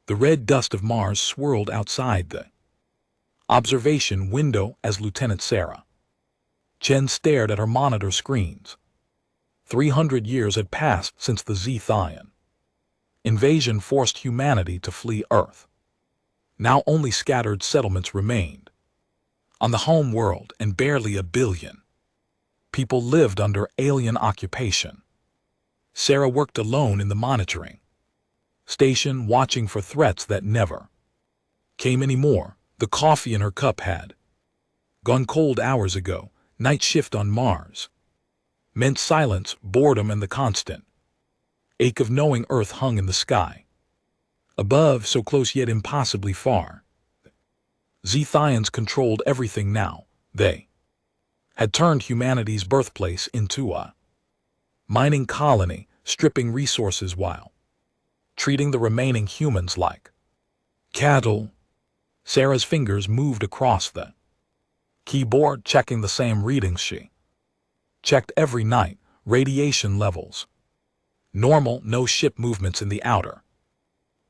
The red dust of Mars swirled outside the observation window as Lieutenant Sarah Chen stared at her monitor screens. 300 years had passed since the Zethian invasion forced humanity to flee Earth. Now only scattered settlements remained on the home world, and barely a billion people lived under alien occupation. Sarah worked alone in the monitoring station, watching for threats that never came anymore. The coffee in her cup had gone cold hours ago. Night shift on Mars meant silence, boredom, and the constant ache of knowing Earth hung in the sky above, so close yet impossibly far. Zethians controlled everything now. They had turned humanity's birthplace into a mining colony, stripping resources while treating the remaining humans like cattle. Sarah's fingers moved across the keyboard, checking the same readings she checked every night. Radiation levels normal, no ship movements in the outer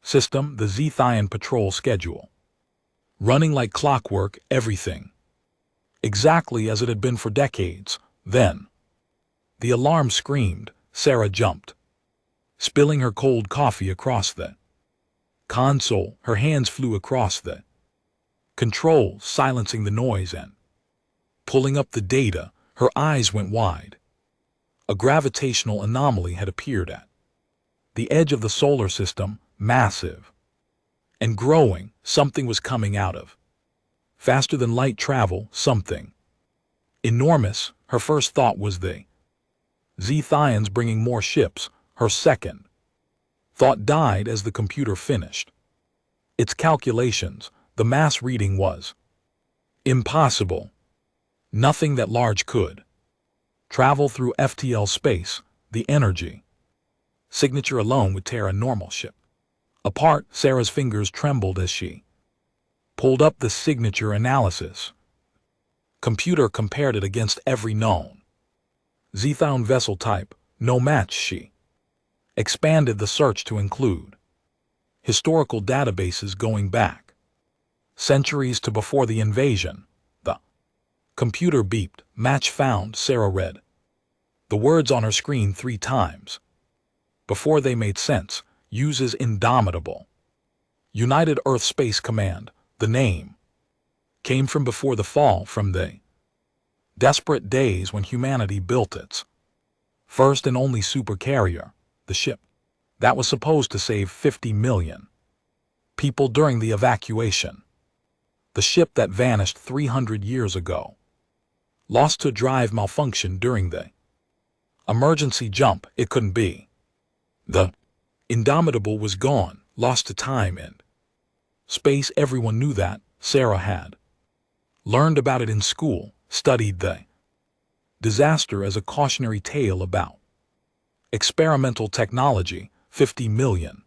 system. The Zethian patrol schedule running like clockwork, everything exactly as it had been for decades. Then the alarm screamed. Sarah jumped, spilling her cold coffee across the console. Her hands flew across the controls, silencing the noise and pulling up the data. Her eyes went wide. A gravitational anomaly had appeared at the edge of the solar system, massive and growing. Something was coming out of faster than light travel, something enormous. Her first thought was the Zethians bringing more ships. Her second thought died as the computer finished its calculations. The mass reading was impossible. Nothing that large could travel through FTL space. The energy signature alone would tear a normal ship apart. Sarah's fingers trembled as she pulled up the signature analysis. Computer compared it against every known Zethian vessel type. No match. She expanded the search to include historical databases going back centuries to before the invasion. The computer beeped. Match found. Sarah read the words on her screen 3 times before they made sense. Uses Indomitable United Earth Space Command. The name came from before the fall, from the desperate days when humanity built its first and only supercarrier, the ship that was supposed to save 50 million people during the evacuation. The ship that vanished 300 years ago, lost to drive malfunction during the emergency jump. It couldn't be. The Indomitable was gone, lost to time and space. Everyone knew that. Sarah had learned about it in school, studied the disaster as a cautionary tale about experimental technology. 50 million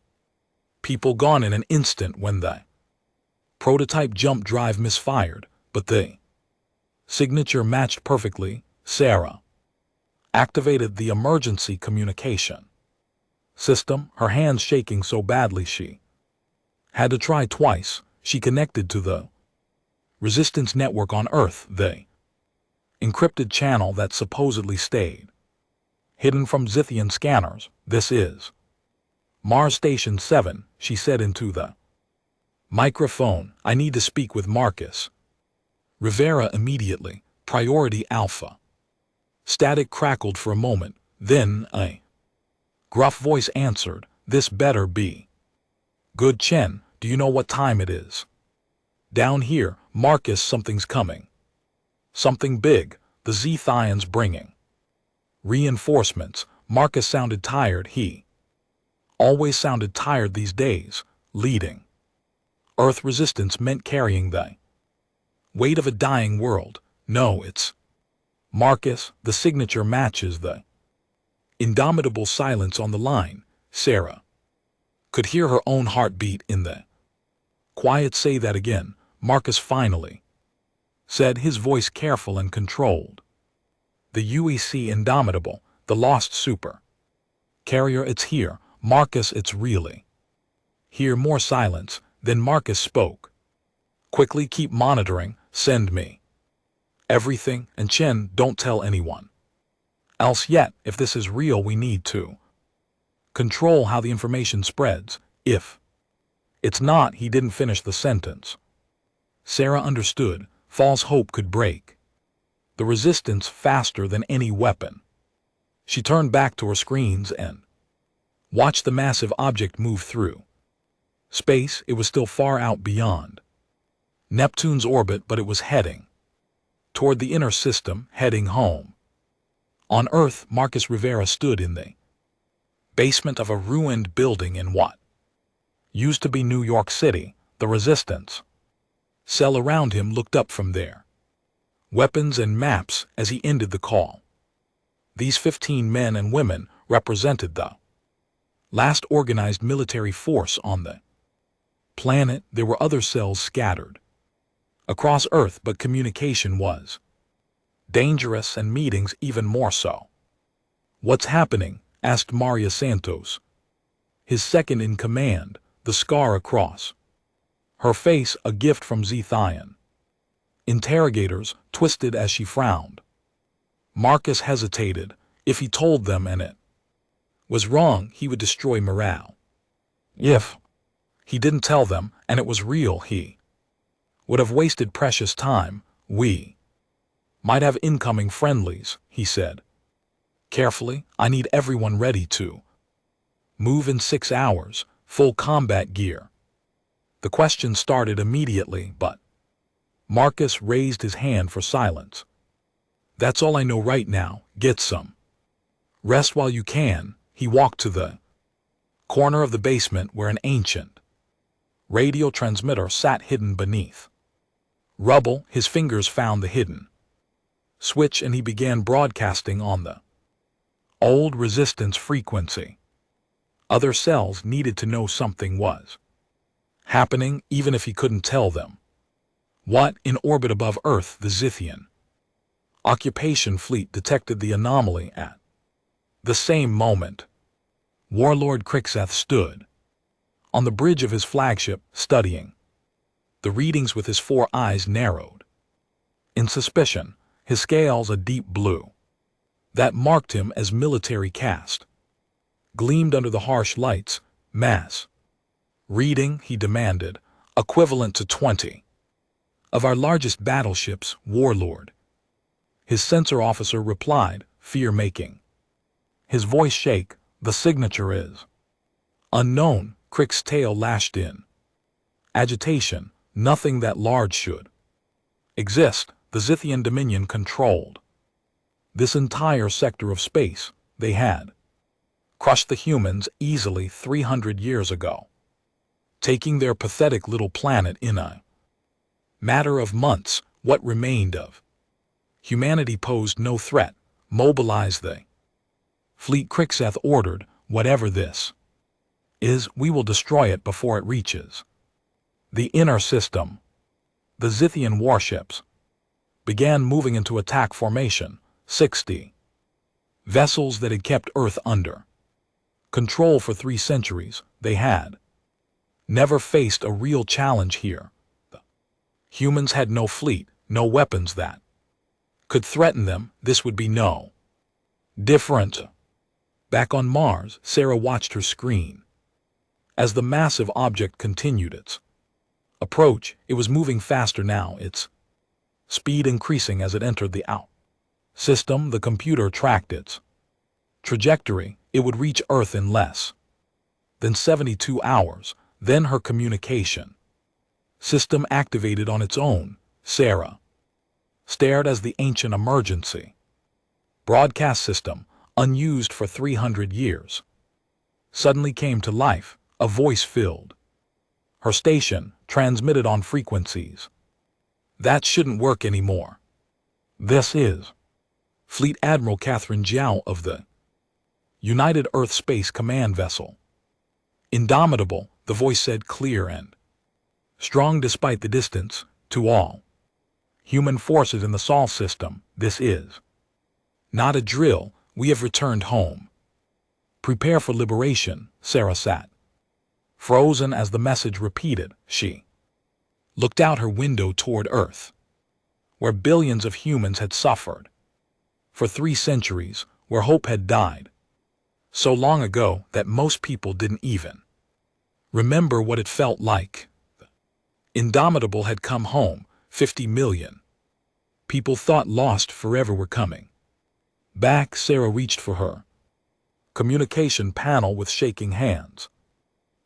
people gone in an instant when the prototype jump drive misfired, but the signature matched perfectly. Sarah activated the emergency communication system, her hands shaking so badly she had to try twice. She connected to the resistance network on Earth, the encrypted channel that supposedly stayed hidden from Zethian scanners. This is Mars Station 7, she said into the microphone. I need to speak with Marcus Rivera immediately. Priority Alpha. Static crackled for a moment, then a gruff voice answered, this better be good. Chen, do you know what time it is? Down here, Marcus. Something's coming. Something big. The Zethians bringing reinforcements. Marcus sounded tired. He always sounded tired these days. Leading Earth resistance meant carrying the weight of a dying world. No, it's Marcus. The signature matches the indomitable silence on the line. Sarah could hear her own heartbeat in the quiet. Say that again, Marcus finally said, his voice careful and controlled. The UEC Indomitable, the lost super carrier. It's here, Marcus. It's really Here more silence, then Marcus spoke. Quickly keep monitoring, send me everything, and Chen, don't tell anyone. Else yet, if this is real, we need to control how the information spreads. If it's not, he didn't finish the sentence. Sarah understood, false hope could break the resistance faster than any weapon. She turned back to her screens and watched the massive object move through space. It was still far out beyond Neptune's orbit, but it was heading toward the inner system, heading home. On Earth, Marcus Rivera stood in the basement of a ruined building in what used to be New York City. The resistance cell around him looked up from there, weapons and maps, as he ended the call. These 15 men and women represented the last organized military force on the planet. There were other cells scattered across Earth, but communication was dangerous and meetings even more so. What's happening? Asked Maria Santos, his second in command, the scar across her face a gift from Zethian interrogators, twisted as she frowned. Marcus hesitated. If he told them and it was wrong, he would destroy morale. If he didn't tell them and it was real, he would have wasted precious time. We might have incoming friendlies, he said. Carefully, I need everyone ready to move in 6 hours, full combat gear. The question started immediately, but Marcus raised his hand for silence. That's all I know right now. Get some rest while you can. He walked to the corner of the basement where an ancient radio transmitter sat hidden beneath rubble. His fingers found the hidden switch and he began broadcasting on the old resistance frequency. Other cells needed to know something was happening, even if he couldn't tell them what. In orbit above Earth, the Zethian occupation fleet detected the anomaly at the same moment. Warlord Crixath stood on the bridge of his flagship, studying the readings with his 4 eyes narrowed in suspicion, his scales a deep blue that marked him as military caste gleamed under the harsh lights. Mass reading, he demanded, equivalent to 20 of our largest battleships, Warlord. His sensor officer replied, fear-making his voice shake. The signature is unknown. Crick's tail lashed in agitation. Nothing that large should exist. The Zethian Dominion controlled this entire sector of space. They had crushed the humans easily 300 years ago, taking their pathetic little planet in a matter of months. What remained of humanity posed no threat. Mobilize the fleet, Crixath ordered. Whatever this is, we will destroy it before it reaches the inner system. The Zethian warships began moving into attack formation. 60 vessels that had kept Earth under control for 3 centuries. They had never faced a real challenge here. The humans had no fleet, no weapons that could threaten them. This would be no different. Back on Mars, Sarah watched her screen as the massive object continued its approach. It was moving faster now, its speed increasing as it entered the out system. The computer tracked its trajectory. It would reach Earth in less than 72 hours. Then her communication system activated on its own. Sarah stared as the ancient emergency broadcast system, unused for 300 years, suddenly came to life. A voice filled her station, transmitted on frequencies that shouldn't work anymore. This is Fleet Admiral Catherine Jiao of the United Earth Space Command Vessel. Indomitable, the voice said, clear and strong despite the distance. To all human forces in the Sol system, this is not a drill. We have returned home. Prepare for liberation. Sarah sat Frozen as the message repeated, she looked out her window toward Earth, where billions of humans had suffered. For 3 centuries, where hope had died. So long ago that most people didn't even remember what it felt like. Indomitable had come home, 50 million. People thought lost forever were coming back. Sarah reached for her communication panel with shaking hands.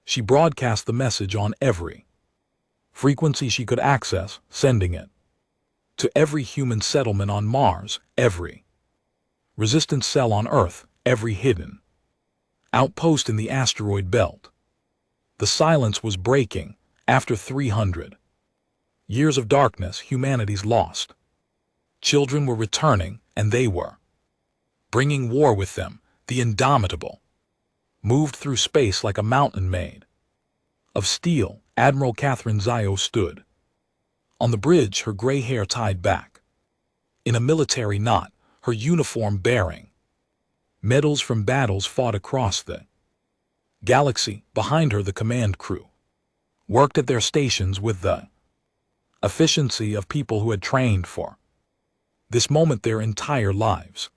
She broadcast the message on every frequency she could access, sending it to every human settlement on Mars, every resistance cell on Earth, every hidden outpost in the asteroid belt. The silence was breaking. After 300 years of darkness, humanity's lost children were returning, and they were bringing war with them. The Indomitable moved through space like a mountain made of steel. Admiral Catherine Zio stood on the bridge, her gray hair tied back in a military knot, her uniform bearing medals from battles fought across the galaxy. Behind her, the command crew worked at their stations with the efficiency of people who had trained for this moment their entire lives.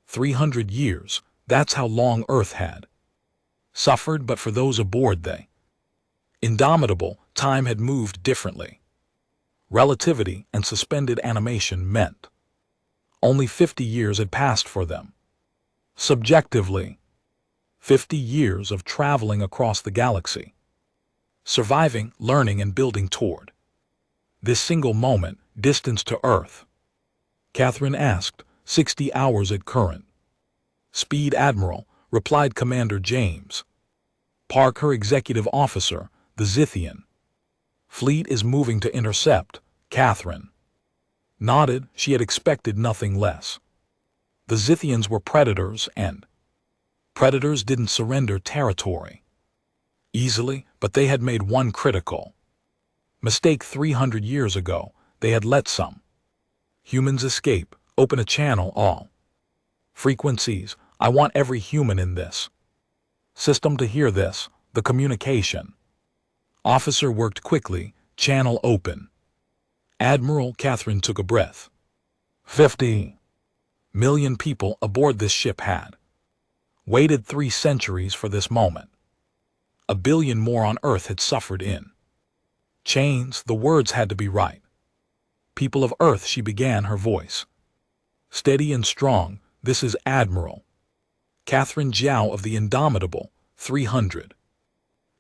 300 years, that's how long Earth had suffered, but for those aboard the Indomitable, time had moved differently. Relativity and suspended animation meant only 50 years had passed for them. Subjectively, 50 years of traveling across the galaxy, surviving, learning, and building toward this single moment, distance to Earth. Catherine asked. 60 hours at current speed, Admiral, replied Commander James Park, her executive officer. The Zithian fleet is moving to intercept. Catherine nodded. She had expected nothing less. The Zithians were predators, and predators didn't surrender territory easily, but they had made one critical mistake 300 years ago. They had let some humans escape. Open a channel, all frequencies. I want every human in this system to hear this. The communication officer worked quickly. Channel open. Admiral Catherine took a breath. 50 million people aboard this ship had waited 3 centuries for this moment. 1 billion more on Earth had suffered in chains. The words had to be right. People of Earth, she began, her voice steady and strong. This is Admiral Catherine Jiao of the Indomitable. 300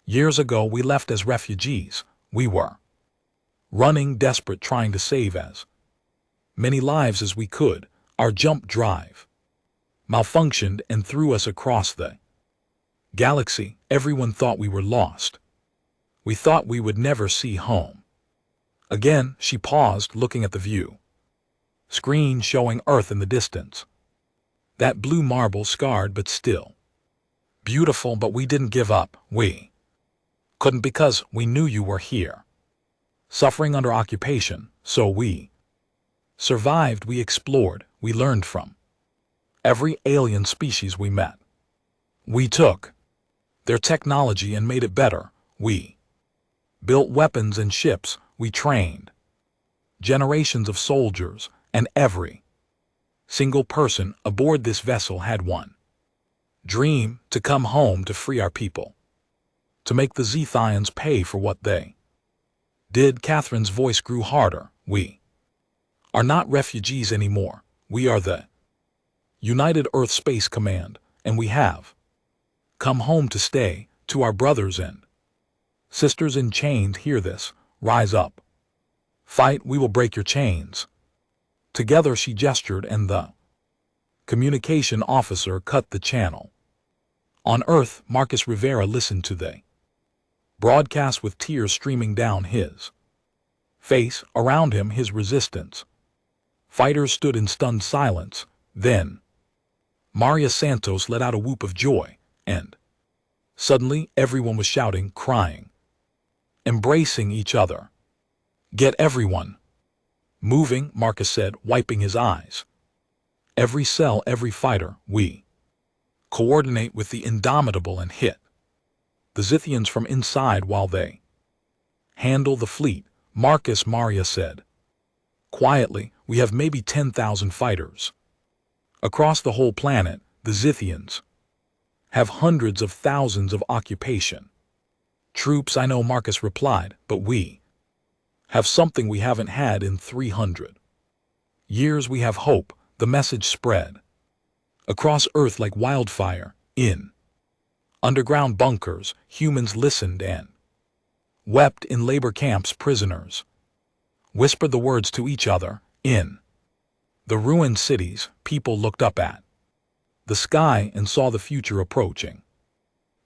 years ago we left as refugees. We were running, desperate, trying to save as many lives as we could. Our jump drive malfunctioned and threw us across the galaxy. Everyone thought we were lost. We thought we would never see home again. She paused, looking at the view screen showing Earth in the distance. That blue marble, scarred but still beautiful. But we didn't give up. We couldn't, because we knew you were here, suffering under occupation. So we survived. We explored. We learned from every alien species we met. We took their technology and made it better. We built weapons and ships. We trained generations of soldiers, and every single person aboard this vessel had one dream: to come home, to free our people, to make the Zithians pay for what they did. Catherine's voice grew harder. We are not refugees anymore. We are the United Earth Space Command, and we have come home to stay. To our brothers and sisters in chains, hear this. Rise up. Fight. We will break your chains together. She gestured, and the communication officer cut the channel. On Earth, Marcus Rivera listened to the broadcast with tears streaming down his face. Around him, his resistance fighters stood in stunned silence. Then Maria Santos let out a whoop of joy, and suddenly everyone was shouting, crying, embracing each other. Get everyone moving, Marcus said, wiping his eyes. Every cell, every fighter. We coordinate with the Indomitable and hit the Zithians from inside while they handle the fleet, Marcus Maria said. Quietly, we have maybe 10,000 fighters. Across the whole planet, the Zithians have hundreds of thousands of occupation. Troops, I know, Marcus replied, but we have something we haven't had in 300 years. We have hope. The message spread across Earth like wildfire. In underground bunkers, humans listened and wept. In labor camps, prisoners whispered the words to each other. In the ruined cities, people looked up at the sky and saw the future approaching.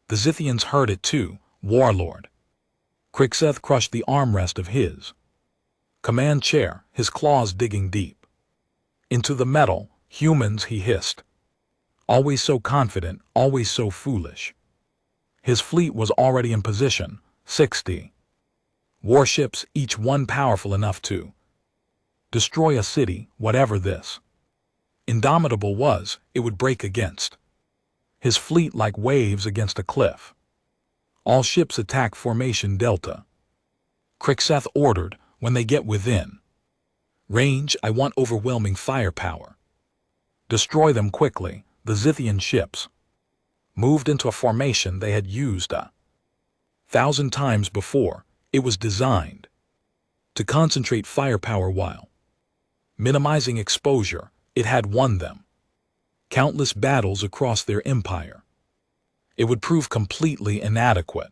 The Zithians heard it too. Warlord Crixeth crushed the armrest of his command chair, his claws digging deep into the metal. Humans, he hissed. Always so confident, always so foolish. His fleet was already in position, 60 warships, each one powerful enough to destroy a city. Whatever this Indomitable was, it would break against his fleet like waves against a cliff. All ships attack formation Delta. Crixeth ordered. When they get within range, I want overwhelming firepower. Destroy them quickly. The Zithian ships moved into a formation they had used 1,000 times before. It was designed to concentrate firepower while minimizing exposure. It had won them countless battles across their empire. It would prove completely inadequate.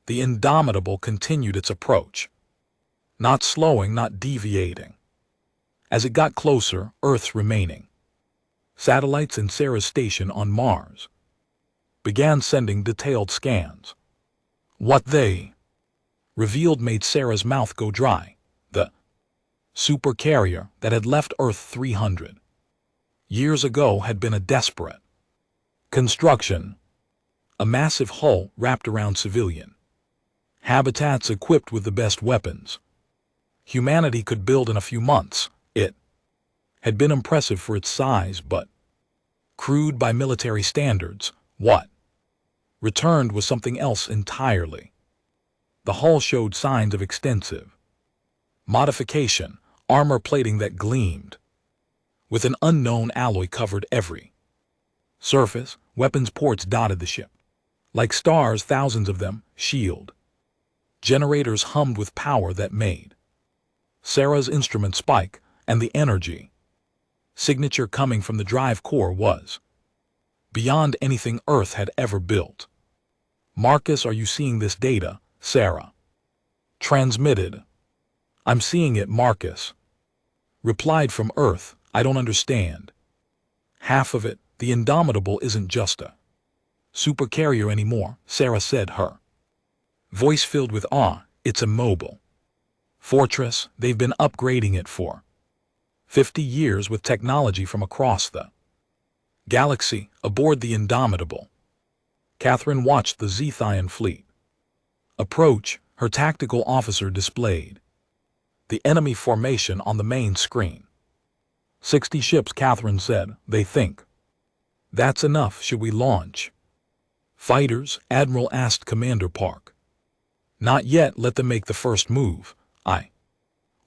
The Indomitable continued its approach, not slowing, not deviating. As it got closer, Earth's remaining satellites and Sarah's station on Mars began sending detailed scans. What they revealed made Sarah's mouth go dry. The Supercarrier that had left Earth 300 years ago had been a desperate construction, a massive hull wrapped around civilian habitats equipped with the best weapons humanity could build in a few months. It had been impressive for its size, but crude by military standards. What returned was something else entirely. The hull showed signs of extensive modification. Armor plating that gleamed with an unknown alloy covered every surface. Weapons ports dotted the ship like stars, thousands of them. Shield generators hummed with power that made Sarah's instrument spike, and the energy signature coming from the drive core was beyond anything Earth had ever built. Marcus, are you seeing this data? Sarah transmitted. I'm seeing it, Marcus replied from Earth. I don't understand half of it. The Indomitable isn't just a supercarrier anymore, Sarah said, her voice filled with awe. It's a mobile fortress. They've been upgrading it for 50 years with technology from across the galaxy. Aboard the Indomitable, Catherine watched the Zithian fleet approach. Her tactical officer displayed the enemy formation on the main screen. 60 ships, Catherine said. They think that's enough. Should we launch fighters? Admiral asked Commander Park. Not yet. Let them make the first move. I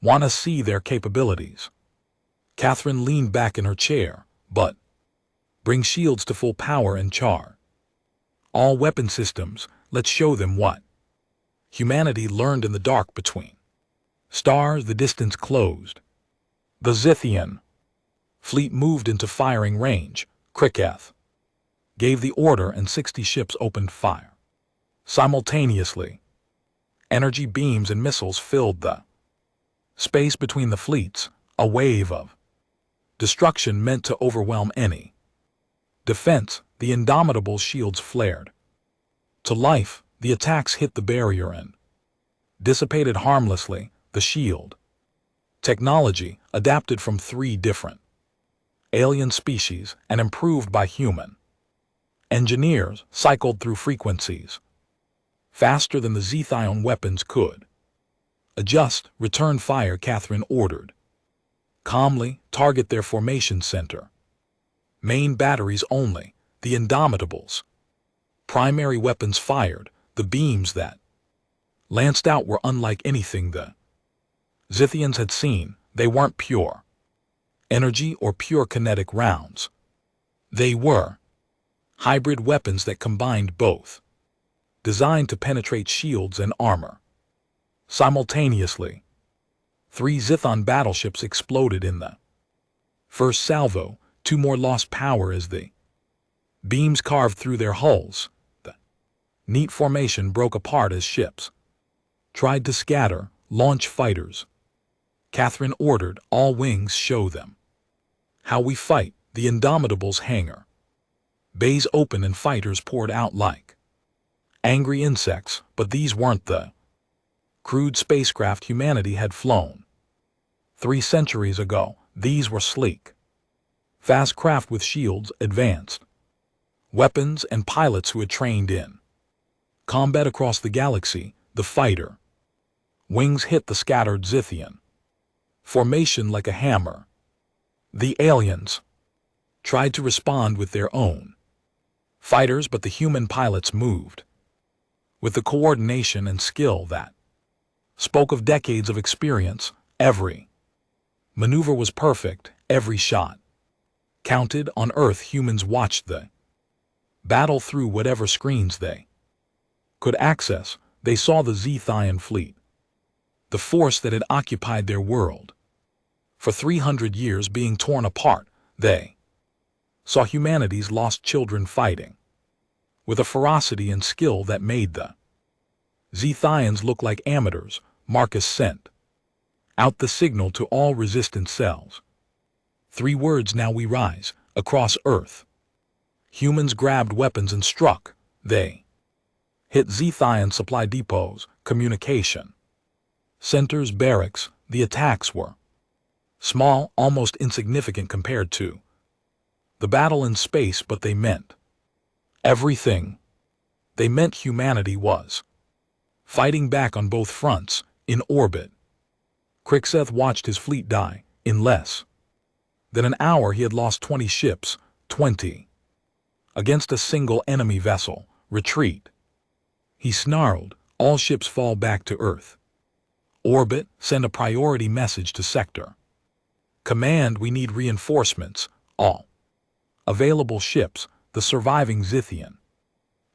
want to see their capabilities. Catherine leaned back in her chair. But bring shields to full power and char all weapon systems. Let's show them what humanity learned in the dark between stars. The distance closed. The Zithian fleet moved into firing range. Crixeth gave the order and 60 ships opened fire simultaneously. Energy beams and missiles filled the space between the fleets, a wave of destruction meant to overwhelm any defense. The Indomitable's shields flared to life. The attacks hit the barrier and dissipated harmlessly. The shield technology, adapted from 3 different alien species and improved by human engineers, cycled through frequencies faster than the Zithian weapons could adjust. Return fire, Catherine ordered calmly. Target their formation center. Main batteries only. The Indomitables Primary weapons fired, the beams that lanced out were unlike anything the Zithians had seen. They weren't pure energy or pure kinetic rounds. They were hybrid weapons that combined both, designed to penetrate shields and armor. Simultaneously, 3 Zithon battleships exploded in the first salvo, 2 more lost power as the beams carved through their hulls. The neat formation broke apart as ships tried to scatter, launch fighters. Catherine ordered, all wings show them. How we fight, the Indomitable's hangar. Bays open and fighters poured out like angry insects, but these weren't the crude spacecraft humanity had flown 3 centuries ago. These were sleek, fast craft with shields, advanced weapons, and pilots who had trained in combat across the galaxy. The fighter wings hit the scattered Zithian formation like a hammer. The aliens tried to respond with their own fighters, but the human pilots moved with the coordination and skill that spoke of decades of experience. Every maneuver was perfect, every shot counted. On Earth, humans watched the battle through whatever screens they could access. They saw the Zithian fleet, the force that had occupied their world for 300 years, being torn apart. They saw humanity's lost children fighting with a ferocity and skill that made the Zithians look like amateurs. Marcus sent out the signal to all resistance cells. 3 words: now we rise. Across Earth, humans grabbed weapons and struck. They hit Zithian supply depots, communication centers, barracks. The attacks were small, almost insignificant compared to the battle in space, but they meant everything. They meant humanity was fighting back on both fronts. In orbit, Crixeth watched his fleet die. In less than an hour, he had lost 20 ships, 20 against a single enemy vessel. Retreat, he snarled. All ships fall back to Earth. Orbit, send a priority message to Sector Command. We need reinforcements. All available ships. The surviving Zithian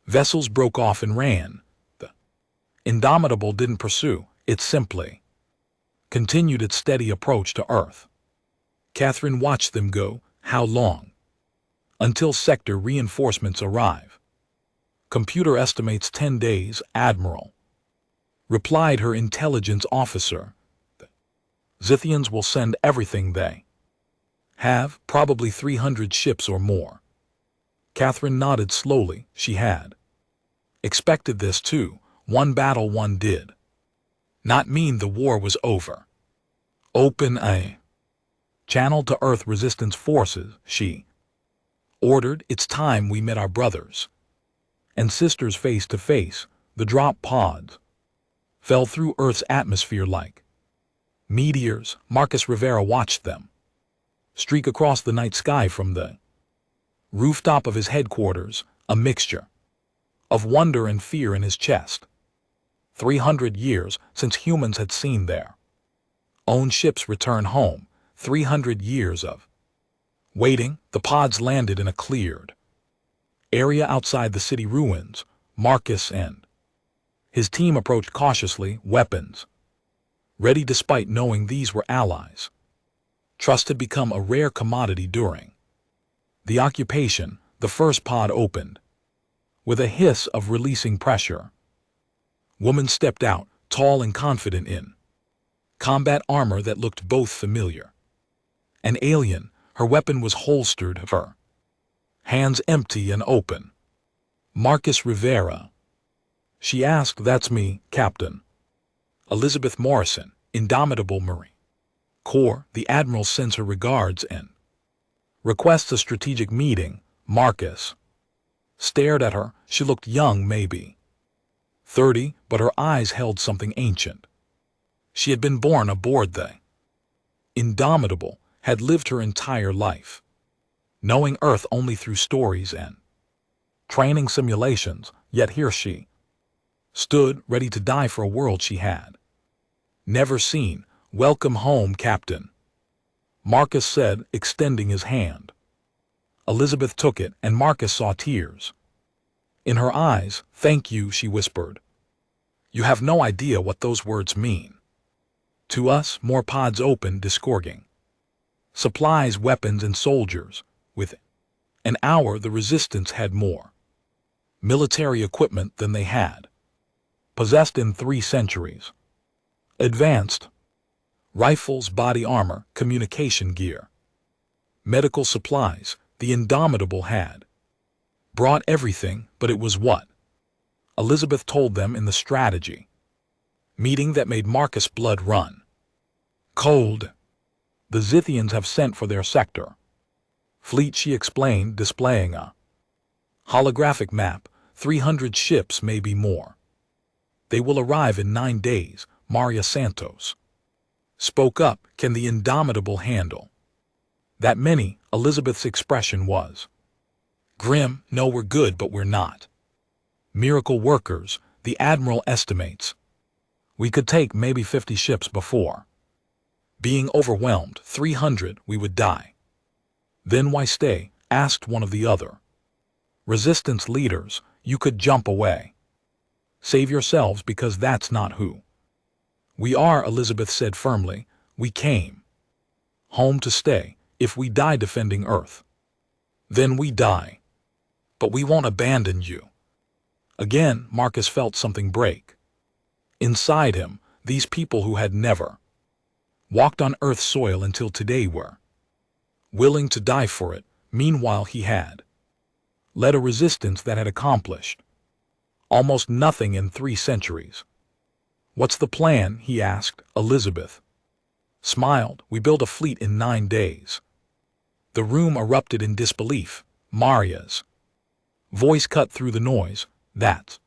vessels broke off and ran. The Indomitable didn't pursue. It simply continued its steady approach to Earth. Catherine watched them go. How long? Until sector reinforcements arrive. Computer estimates 10 days, Admiral, replied her intelligence officer. The Zithians will send everything they have, probably 300 ships or more. Catherine nodded slowly. She had expected this too. One battle, one did not mean the war was over. Open a channel to Earth resistance forces, she ordered. It's time we met our brothers and sisters face to face. The drop pods fell through Earth's atmosphere like meteors. Marcus Rivera watched them streak across the night sky from the rooftop of his headquarters, a mixture of wonder and fear in his chest. 300 years since humans had seen their own ships return home. 300 years of waiting. The pods landed in a cleared area outside the city ruins. Marcus and his team approached cautiously, weapons ready, despite knowing these were allies. Trust had become a rare commodity during the occupation. The first pod opened with a hiss of releasing pressure. Woman stepped out, tall and confident in combat armor that looked both familiar and alien. Her weapon was holstered, her hands empty and open. Marcus Rivera, she asked. That's me, Captain Elizabeth Morrison, Indomitable Marine Corps. The Admiral sends her regards and requests a strategic meeting. Marcus stared at her. She looked young, maybe 30, but her eyes held something ancient. She had been born aboard the Indomitable, had lived her entire life knowing Earth only through stories and training simulations, yet here she stood ready to die for a world she had never seen. "Welcome home, Captain," Marcus said, extending his hand. Elizabeth took it, and Marcus saw tears in her eyes. "Thank you," she whispered. "You have no idea what those words mean to us." More pods opened, disgorging supplies, weapons, and soldiers. Within an hour, the Resistance had more military equipment than they had possessed in 3 centuries. Advanced rifles, body armor, communication gear, medical supplies. The Indomitable had brought everything, but it was what Elizabeth told them in the strategy meeting that made Marcus' blood run cold. "The Zithians have sent for their sector fleet," she explained, displaying a holographic map. 300 ships, maybe more. "They will arrive in 9 days, Maria Santos spoke up. "Can the Indomitable handle that many?" Elizabeth's expression was grim. "No, we're good, but we're not miracle workers. The Admiral estimates we could take maybe 50 ships before being overwhelmed. 300, we would die." "Then why stay?" asked one of the other Resistance leaders. "You could jump away. Save yourselves, because that's not who we are," Elizabeth said firmly. "We came home to stay. If we die defending Earth, then we die. But we won't abandon you." Again, Marcus felt something break inside him. These people who had never walked on Earth's soil until today were willing to die for it. Meanwhile, he had led a resistance that had accomplished almost nothing in 3 centuries. "What's the plan?" he asked. Elizabeth smiled. "We build a fleet in 9 days. The room erupted in disbelief. Maria's voice cut through the noise. "That's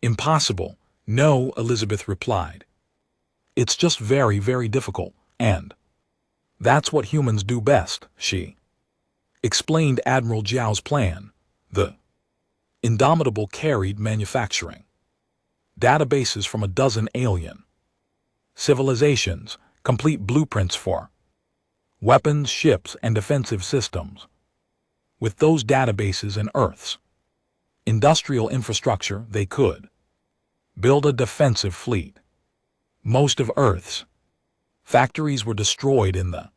impossible." "No," Elizabeth replied. "It's just very, very difficult, and that's what humans do best." She explained Admiral Jiao's plan. The Indomitable carried manufacturing databases from a dozen alien civilizations, complete blueprints for weapons, ships, and defensive systems. With those databases and Earth's industrial infrastructure, they could build a defensive fleet. Most of Earth's factories were destroyed in the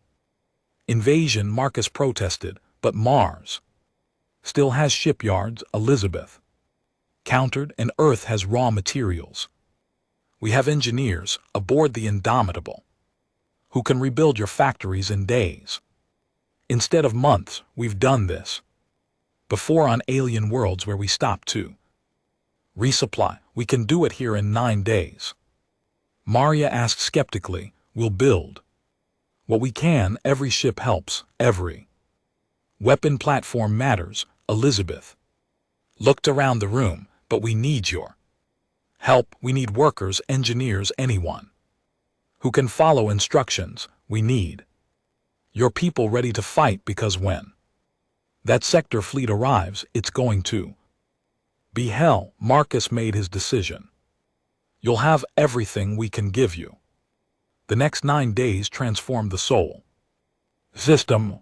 invasion, Marcus protested. "But Mars still has shipyards," Elizabeth countered, "and Earth has raw materials. We have engineers aboard the Indomitable who can rebuild your factories in days instead of months. We've done this before on alien worlds where we stopped to resupply. We can do it here in 9 days." Maria asked skeptically. "We'll build what we can. Every ship helps. Every weapon platform matters." Elizabeth looked around the room. "But we need your help. We need workers, engineers, anyone who can follow instructions. We need your people ready to fight, because when that sector fleet arrives, it's going to be hell." Marcus made his decision. "You'll have everything we can give you." The next 9 days transformed the soul system.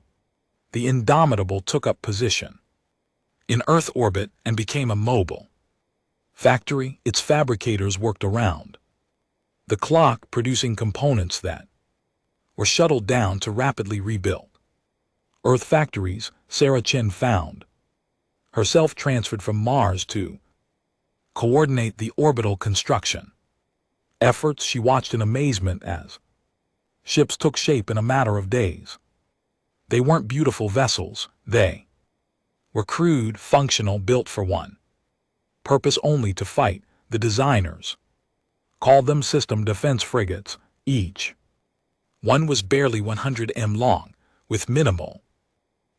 The Indomitable took up position in Earth orbit and became a mobile factory. Its fabricators worked around the clock, producing components that were shuttled down to rapidly rebuild Earth factories. Sarah Chen found herself transferred from Mars to coordinate the orbital construction efforts. She watched in amazement as ships took shape in a matter of days. They weren't beautiful vessels. They were crude, functional, built for one purpose only: to fight. The designers called them system defense frigates. Each one was barely 100 m long, with minimal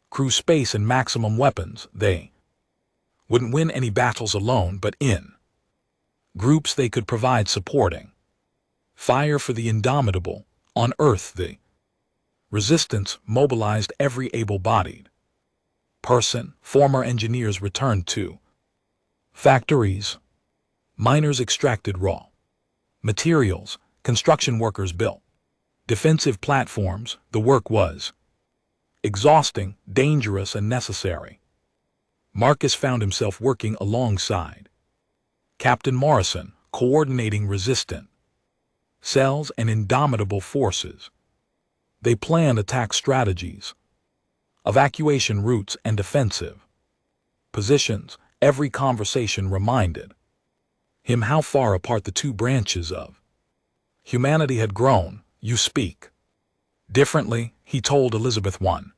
crew space and maximum weapons. They wouldn't win any battles alone, but in groups they could provide supporting fire for the Indomitable. On Earth, the Resistance mobilized every able-bodied person. Former engineers returned to Factories. Miners extracted raw materials, construction workers built defensive platforms. The work was exhausting, dangerous, and necessary. Marcus found himself working alongside Captain Morrison, coordinating resistant cells and indomitable forces. They planned attack strategies, evacuation routes, and defensive positions. Every conversation reminded him how far apart the two branches of humanity had grown. You speak differently, he told Elizabeth one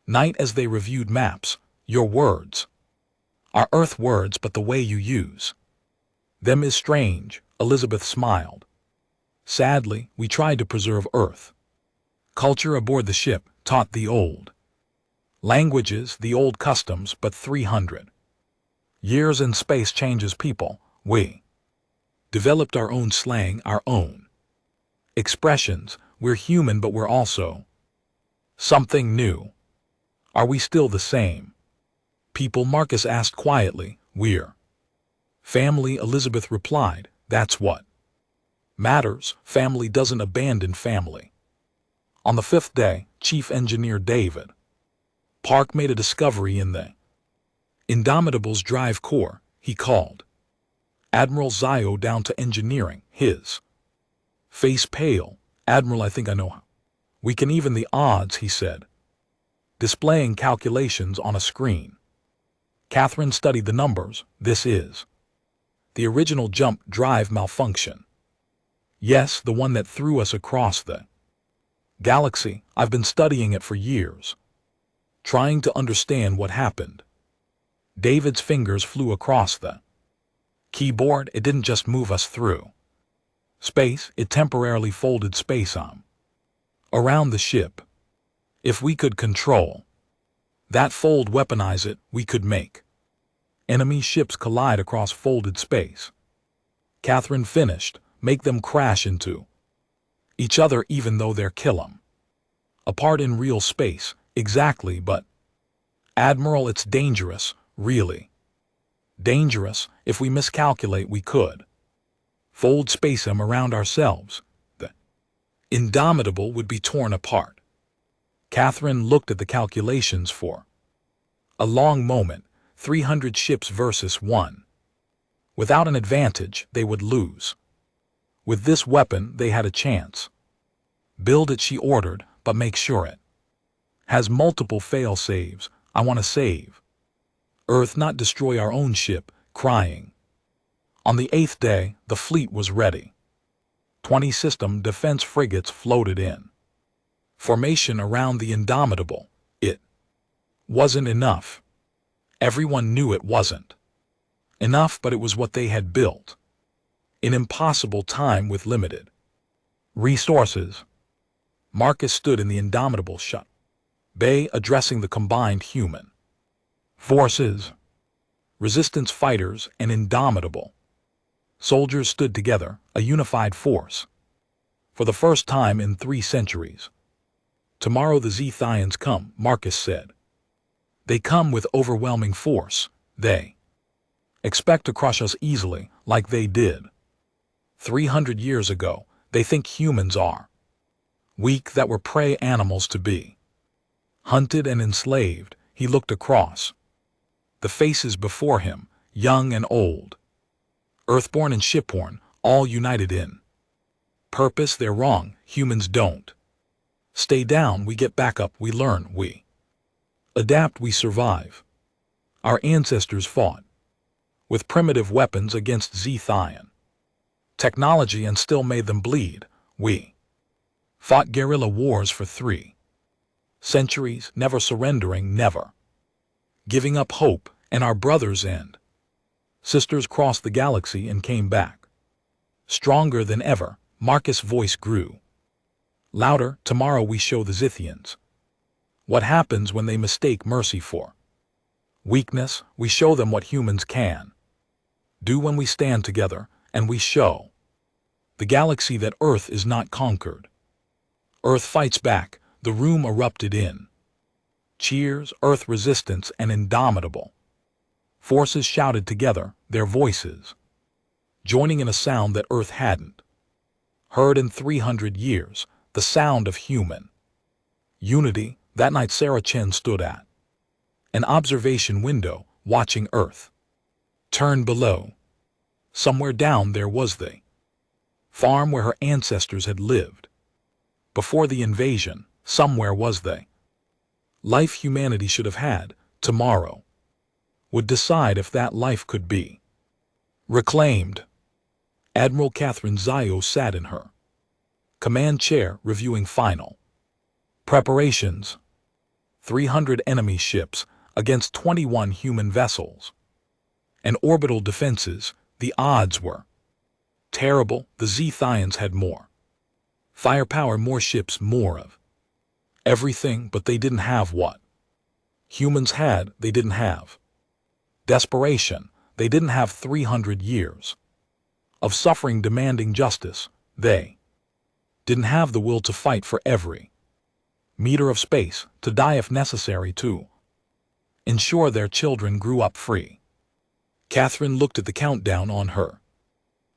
night as they reviewed maps. Your words are Earth words, but the way you use them is strange. Elizabeth smiled. Sadly, we tried to preserve Earth culture aboard the ship, taught the old languages, the old customs, but 300 years in space changes people. We developed our own slang, our own expressions. We're human, but we're also something new. Are we still the same people? Marcus asked quietly. We're family, Elizabeth replied. That's what matters. Family doesn't abandon family. On the fifth day, Chief Engineer David Park made a discovery in the Indomitable's drive core. He called Admiral Zio down to engineering, his face pale. Admiral, I think I know how we can even the odds, he said, displaying calculations on a screen. Catherine studied the numbers. This is the original jump drive malfunction. Yes, the one that threw us across the galaxy. I've been studying it for years, trying to understand what happened. David's fingers flew across the keyboard. It didn't just move us through space, it temporarily folded space around the ship. If we could control that fold, weaponize it, we could make enemy ships collide across folded space. Catherine finished. Make them crash into each other even though they're kill 'em apart in real space. Exactly, but Admiral, it's dangerous, really dangerous. If we miscalculate, we could fold space around ourselves. The Indomitable would be torn apart. Catherine looked at the calculations for a long moment. 300 ships versus one. Without an advantage, they would lose. With this weapon, they had a chance. Build it, she ordered, but make sure it has multiple fail-saves. I want to save Earth, not destroy our own ship. Crying. On the 8th day, the fleet was ready. 20 system defense frigates floated in formation around the Indomitable. It wasn't enough. Everyone knew it wasn't enough, but it was what they had built. In impossible time with limited resources. Marcus stood in the Indomitable shut bay, addressing the combined human forces. Resistance fighters and Indomitable soldiers stood together, a unified force. For the first time in 3 centuries. Tomorrow the Zethians come, Marcus said. They come with overwhelming force. They expect to crush us easily, like they did 300 years ago. They think humans are weak, that we're prey animals to be hunted and enslaved. He looked across the faces before him, young and old, earthborn and shipborn, all united in purpose. They're wrong. Humans don't stay down. We get back up. We learn. We adapt. We survive. Our ancestors fought with primitive weapons against Zethian technology and still made them bleed. We fought guerrilla wars for 3 centuries, never surrendering, never giving up hope, and our brothers and sisters crossed the galaxy and came back stronger than ever. Marcus' voice grew louder. Tomorrow we show the Zethians what happens when they mistake mercy for weakness. We show them what humans can do when we stand together, and we show the galaxy that Earth is not conquered. Earth fights back. The room erupted in cheers. Earth resistance and Indomitable Forces shouted together, their voices joining in a sound that Earth hadn't heard in 300 years, the sound of human unity. That night Sarah Chen stood at an observation window, watching Earth turn below. Somewhere down there was the farm where her ancestors had lived before the invasion. Somewhere was the life humanity should have had. Tomorrow would decide if that life could be reclaimed. Admiral Catherine Zhao sat in her command chair, reviewing final preparations. 300 enemy ships against 21 human vessels and orbital defenses. The odds were terrible. The Zethians had more firepower, more ships, more of everything, but they didn't have what humans had. They didn't have desperation. They didn't have 300 years of suffering demanding justice. They didn't have the will to fight for every meter of space, to die if necessary, to ensure their children grew up free. Catherine looked at the countdown on her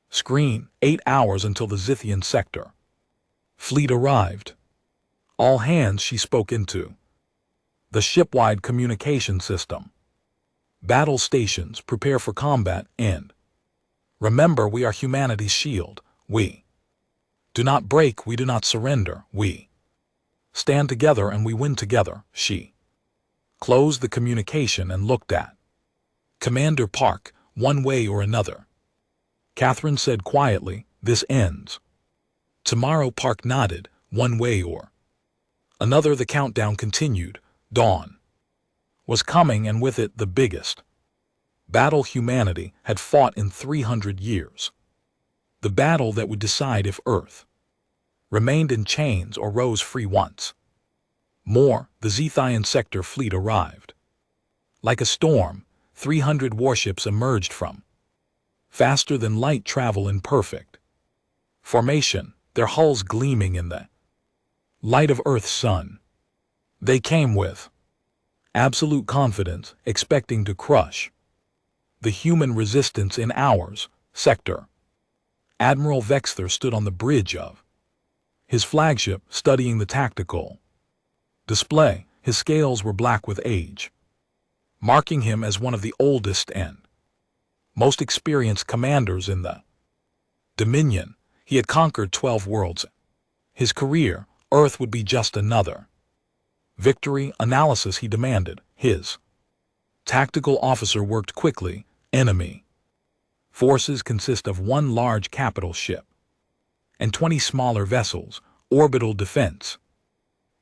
screen. 8 hours until the Zithian sector fleet arrived. All hands, she spoke into the ship-wide communication system. Battle stations, prepare for combat, and remember, we are humanity's shield. We do not break, we do not surrender, we stand together and we win together. She closed the communication and looked at Commander Park. One way or another, Catherine said quietly, this ends tomorrow. Park nodded. One way or another. The countdown continued. Dawn was coming, and with it the biggest battle humanity had fought in 300 years. The battle that would decide if Earth remained in chains or rose free once more. The Zethian sector fleet arrived. Like a storm, 300 warships emerged from faster than light travel in perfect formation, their hulls gleaming in the light of Earth's sun. They came with absolute confidence, expecting to crush the human resistance in hours. Sector Admiral Vexter stood on the bridge of his flagship, studying the tactical display. His scales were black with age, marking him as one of the oldest and most experienced commanders in the Dominion. He had conquered 12 worlds. His career, Earth would be just another victory. Analysis, he demanded. His tactical officer worked quickly. Enemy forces consist of one large capital ship and 20 smaller vessels. Orbital defense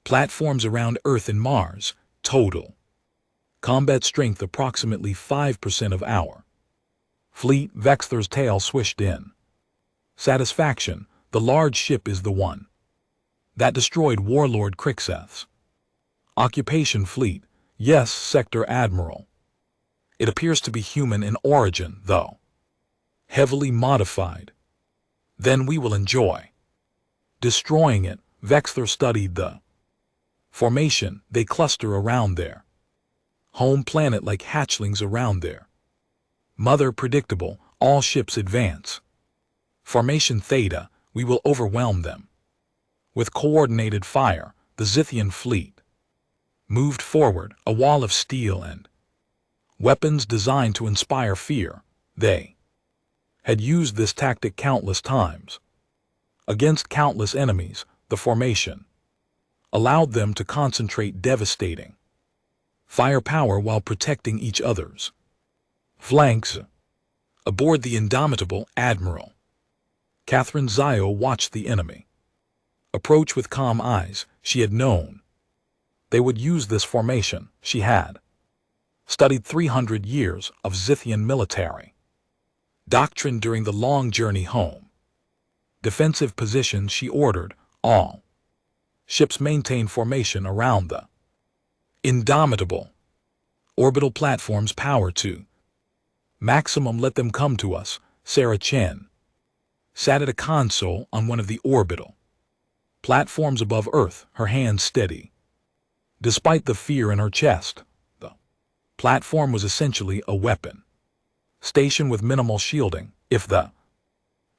platforms around Earth and Mars. Total combat strength approximately 5% of our fleet. Vexter's tail swished in satisfaction. The large ship is the one that destroyed Warlord Crixeth's occupation fleet. Yes, Sector Admiral. It appears to be human in origin, though heavily modified. Then we will enjoy destroying it. Vexter studied the formation. They cluster around their home planet like hatchlings around their mother. Predictable. All ships advance. Formation Theta. We will overwhelm them with coordinated fire. The Zithian fleet moved forward, a wall of steel and weapons designed to inspire fear. They had used this tactic countless times against countless enemies. The formation allowed them to concentrate devastating firepower while protecting each other's flanks. Aboard the indomitable Admiral Catherine Zhao watched the enemy approach with calm eyes. She had known they would use this formation. She had studied 300 years of Zithian military doctrine during the long journey home. Defensive positions, she ordered all ships maintain formation around the indomitable orbital platforms. Power to maximum, let them come to us. Sarah Chen sat at a console on one of the orbital platforms above Earth, her hands steady. Despite the fear in her chest, the Platform was essentially a weapon station with minimal shielding. If the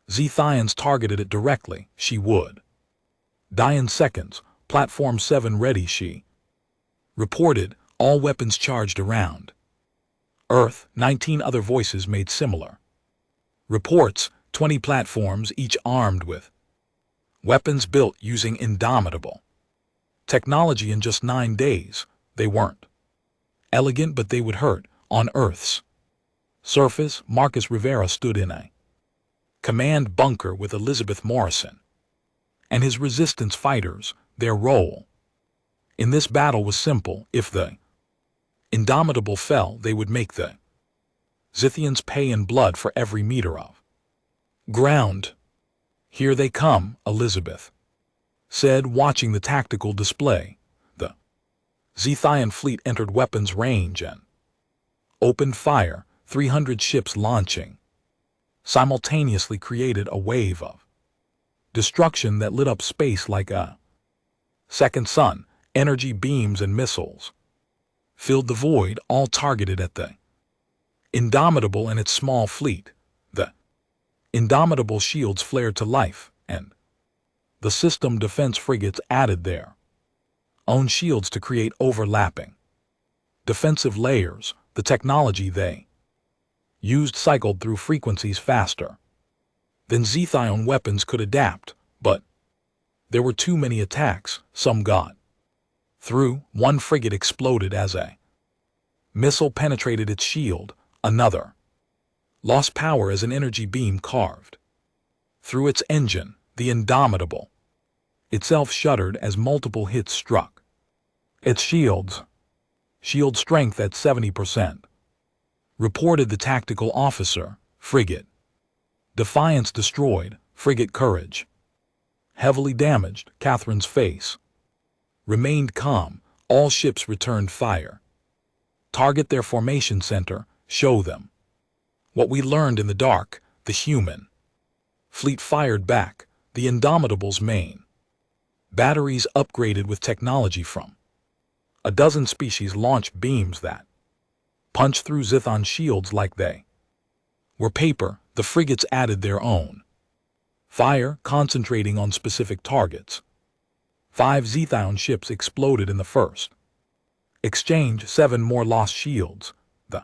Zethians targeted it directly, she would die in seconds. Platform 7 ready, she reported, all weapons charged around. Earth, 19 other voices made similar reports, 20 platforms each armed with weapons built using indomitable technology. In just 9 days, they weren't elegant, but they would hurt. On Earth's surface, Marcus Rivera stood in a command bunker with Elizabeth Morrison and his resistance fighters. Their role in this battle was simple. If the Indomitable fell, they would make the Zethians pay in blood for every meter of ground. Here they come, Elizabeth said, watching the tactical display. The Zethian fleet entered weapons range and opened fire. 300 ships launching simultaneously created a wave of destruction that lit up space like a second sun. Energy beams and missiles filled the void, all targeted at the Indomitable and its small fleet. The Indomitable shields flared to life, and the system defense frigates added their own shields to create overlapping defensive layers. The technology they used cycled through frequencies faster than Zethian weapons could adapt, but there were too many attacks. Some got through. One frigate exploded as a missile penetrated its shield. Another lost power as an energy beam carved through its engine. The Indomitable itself shuddered as multiple hits struck its shield strength at 70%. Reported the tactical officer. Frigate Defiance destroyed. Frigate Courage heavily damaged. Catherine's face remained calm. All ships returned fire. Target their formation center. Show them what we learned in the dark. The human fleet fired back. The Indomitable's main batteries upgraded with technology from a dozen species launched beams that punched through Zethian shields like they were paper. The frigates added their own fire, concentrating on specific targets. 5 Zethian ships exploded in the first exchange. 7 more lost shields. The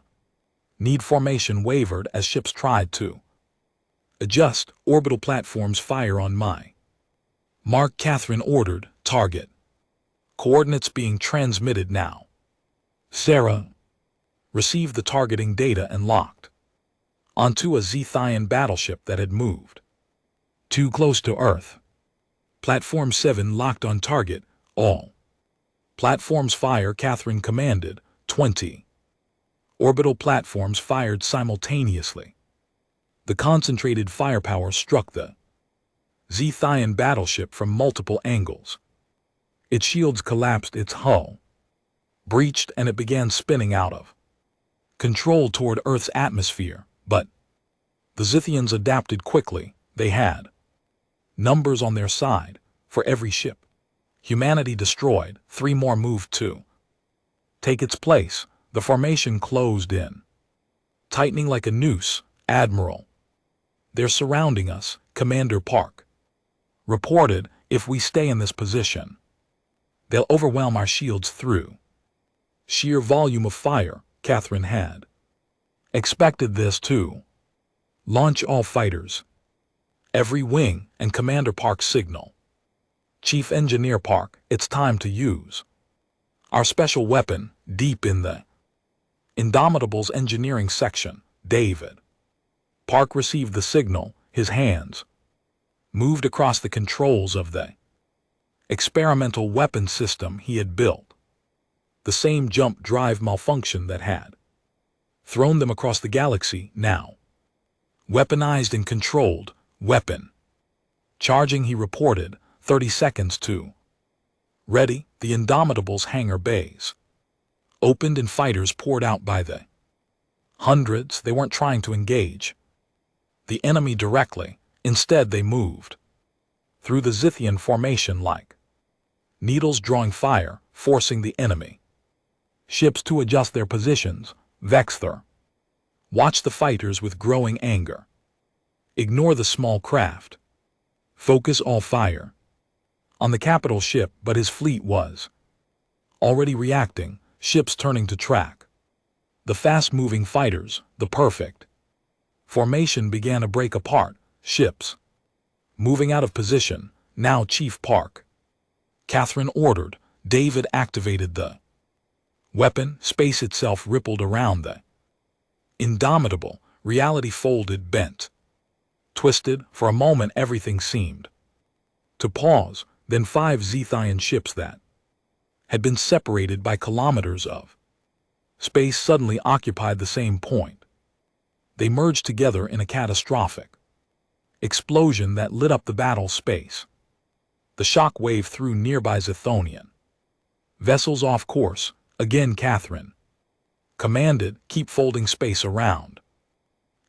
need formation wavered as ships tried to adjust. Orbital platforms fire on my mark. Catherine ordered. Target coordinates being transmitted now. Sarah received the targeting data and locked onto a Zethian battleship that had moved too close to Earth. Platform 7 locked on target. All platforms fire. Catherine commanded. 20 orbital platforms fired simultaneously. The concentrated firepower struck the Zethian battleship from multiple angles. Its shields collapsed, its hull breached, and it began spinning out of control toward Earth's atmosphere. But the Zethians adapted quickly. They had numbers on their side. For every ship humanity destroyed, 3 more moved to take its place. The formation closed in, tightening like a noose. Admiral, they're surrounding us, Commander Park reported. If we stay in this position, they'll overwhelm our shields through sheer volume of fire. Catherine had expected this too. Launch all fighters, every wing, and Commander Park's signal. Chief Engineer Park, it's time to use our special weapon. Deep in the Indomitable's engineering section, David Park received the signal. His hands moved across the controls of the experimental weapon system he had built. The same jump drive malfunction that had thrown them across the galaxy, now weaponized and controlled. Weapon charging, he reported. 30 seconds to ready. The Indomitable's hangar bays opened and fighters poured out by the hundreds. They weren't trying to engage the enemy directly. Instead, they moved through the Zethian formation like needles drawing fire, forcing the enemy ships to adjust their positions. Vexthor watched the fighters with growing anger. Ignore the small craft. Focus all fire on the capital ship, but his fleet was already reacting, ships turning to track. The fast-moving fighters, the perfect formation, began to break apart, ships moving out of position. Now Chief Park. Catherine ordered. David activated the weapon. Space itself rippled around the indomitable. Reality folded, bent, twisted. For a moment everything seemed to pause. Then 5 Zethian ships that had been separated by kilometers of space suddenly occupied the same point. They merged together in a catastrophic explosion that lit up the battle space. The shock wave threw nearby Zethonian vessels off course. Again Catherine commanded, keep folding space around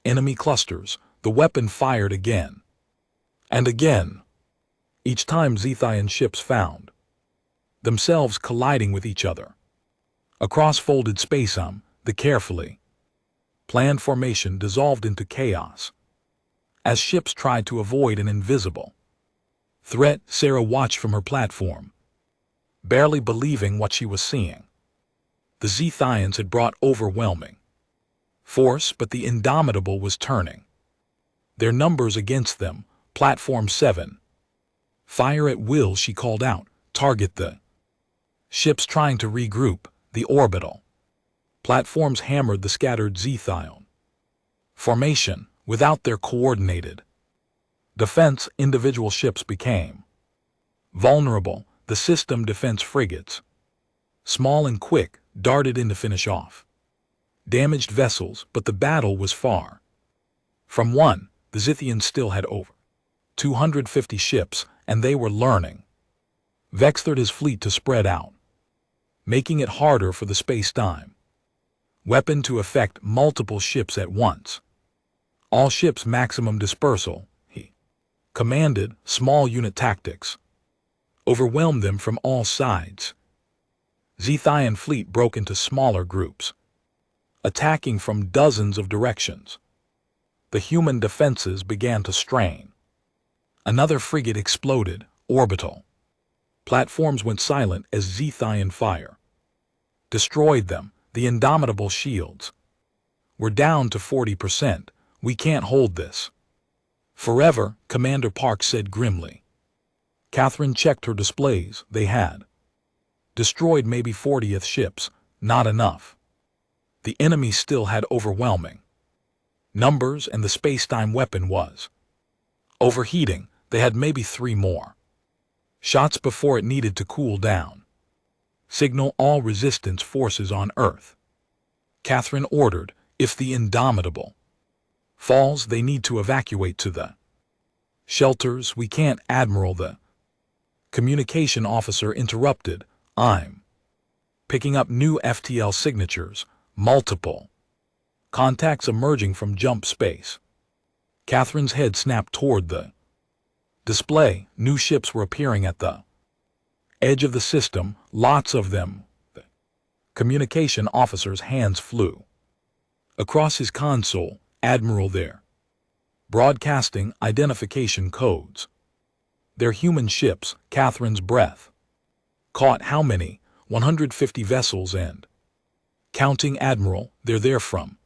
enemy clusters. The weapon fired again and again. Each time Zethian ships found themselves colliding with each other across folded space. The carefully planned formation dissolved into chaos as ships tried to avoid an invisible threat. Sarah watched from her platform, barely believing what she was seeing. The Zethians had brought overwhelming force, but the Indomitable was turning their numbers against them. Platform 7. Fire at will, she called out. Target the ships trying to regroup. The orbital platforms hammered the scattered Zethian formation. Without their coordinated defense, individual ships became vulnerable. The system defense frigates, small and quick, darted in to finish off damaged vessels, but the battle was far from won. The Zethians still had over 250 ships, and they were learning Vexthor his fleet to spread out, making it harder for the space-time weapon to affect multiple ships at once. All ships maximum dispersal, he commanded. Small unit tactics overwhelmed them from all sides. Zethian fleet broke into smaller groups, attacking from dozens of directions. The human defenses began to strain. Another frigate exploded. Orbital platforms went silent as Zethian fire destroyed them. The Indomitable shields were down to 40%. We can't hold this forever, Commander Park said grimly. Catherine checked her displays. They had destroyed maybe 40th ships. Not enough. The enemy still had overwhelming numbers, and the space-time weapon was overheating. They had maybe 3 more shots before it needed to cool down. Signal all resistance forces on Earth, Catherine ordered. If the Indomitable falls, they need to evacuate to the shelters. We can't, Admiral. The communication officer interrupted. I'm picking up new FTL signatures. Multiple contacts emerging from jump space. Catherine's head snapped toward the display. New ships were appearing at the edge of the system, lots of them. The communication officer's hands flew across his console. Admiral, they're broadcasting identification codes. They're human ships. Catherine's breath caught. How many? 150 vessels and counting, Admiral. They're there from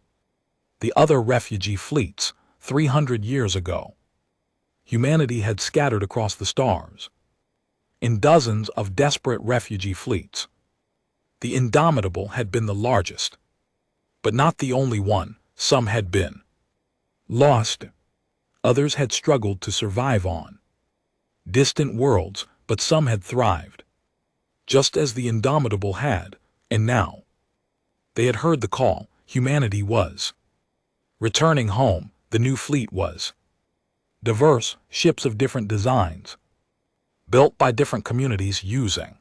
the other refugee fleets. 300 years ago, humanity had scattered across the stars in dozens of desperate refugee fleets. The Indomitable had been the largest, but not the only one. Some had been lost. Others had struggled to survive on distant worlds, but some had thrived, just as the Indomitable had. And now they had heard the call. Humanity was returning home. The new fleet was diverse, ships of different designs, built by different communities using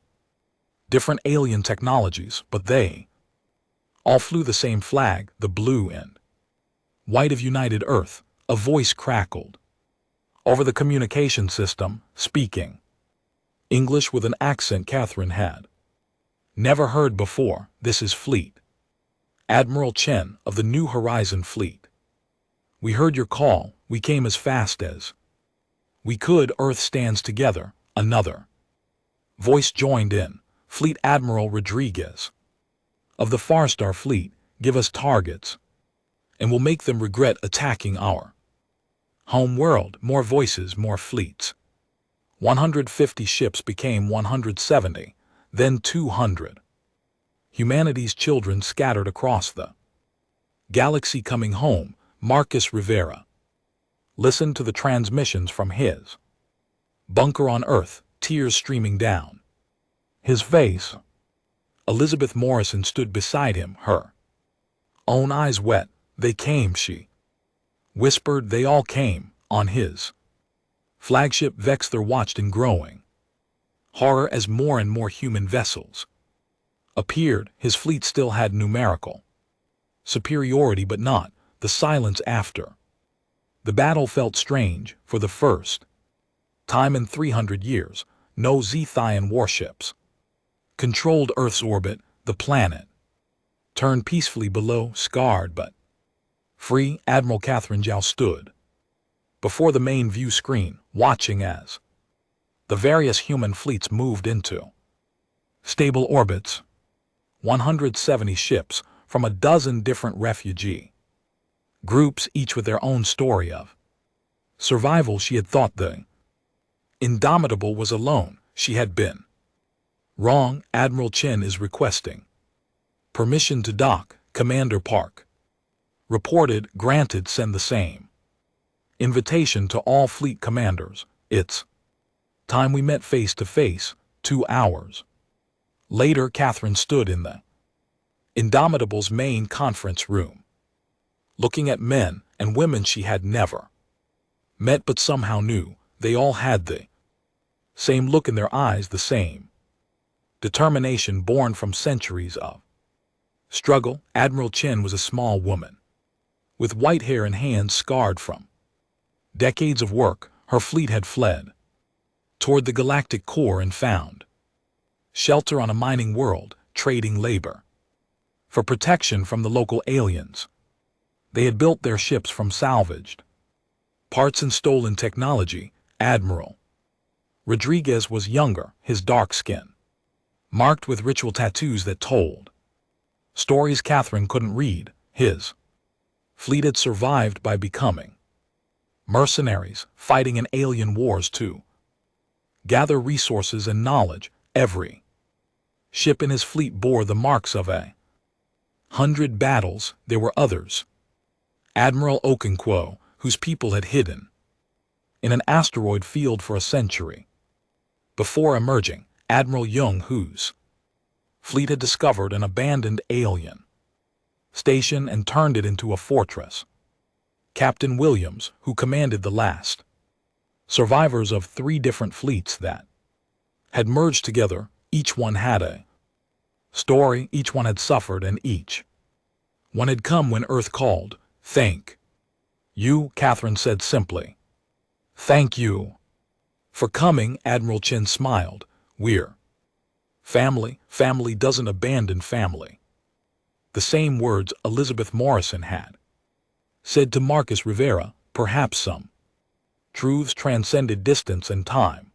different alien technologies, but they all flew the same flag, the blue and white of United Earth. A voice crackled over the communication system, speaking English with an accent Catherine had Never heard before, this is Fleet. Admiral Chen of the New Horizon Fleet. We heard your call, we came as fast as we could. Earth stands together. Another voice joined in. Fleet Admiral Rodriguez of the Farstar Fleet, give us targets, and we'll make them regret attacking our home world. More voices, more fleets. 150 ships became 170, then 200. Humanity's children scattered across the galaxy coming home. Marcus Rivera listened to the transmissions from his bunker on Earth, tears streaming down his face. Elizabeth Morrison stood beside him, her own eyes wet. They came, she whispered. They all came, on his flagship Vexter watched in growing horror as more and more human vessels appeared. His fleet still had numerical superiority, but not the silence after the battle felt strange. For the first time in 300 years, no Zethian warships controlled Earth's orbit. The planet turned peacefully below, scarred but free. Admiral Catherine Zhao stood before the main view screen, watching as the various human fleets moved into stable orbits. 170 ships from a dozen different refugee groups, each with their own story of survival. She had thought the Indomitable was alone. She had been wrong. Admiral Chen is requesting permission to dock. Commander Park reported. Granted. Send the same invitation to all fleet commanders. It's time we met face to face. 2 hours later, Catherine stood in the Indomitable's main conference room, looking at men and women she had never met but somehow knew. They all had the same look in their eyes, the same determination born from centuries of struggle. Admiral Chen was a small woman with white hair and hands scarred from decades of work. Her fleet had fled toward the galactic core and found shelter on a mining world, trading labor for protection from the local aliens. They had built their ships from salvaged parts and stolen technology. Admiral Rodriguez was younger, his dark skin marked with ritual tattoos that told stories Catherine couldn't read. His fleet had survived by becoming mercenaries, fighting in alien wars to gather resources and knowledge. Every ship in his fleet bore the marks of 100 battles. There were others. Admiral Okonkwo, whose people had hidden in an asteroid field for a century before emerging. Admiral Young, whose fleet had discovered an abandoned alien station and turned it into a fortress. Captain Williams, who commanded the last survivors of 3 different fleets that had merged together. Each one had a story, each one had suffered, and each one had come when Earth called. Thank you, Catherine said simply. Thank you for coming. Admiral Chen smiled. We're family. Family doesn't abandon family. The same words Elizabeth Morrison had said to Marcus Rivera. Perhaps some truths transcended distance and time.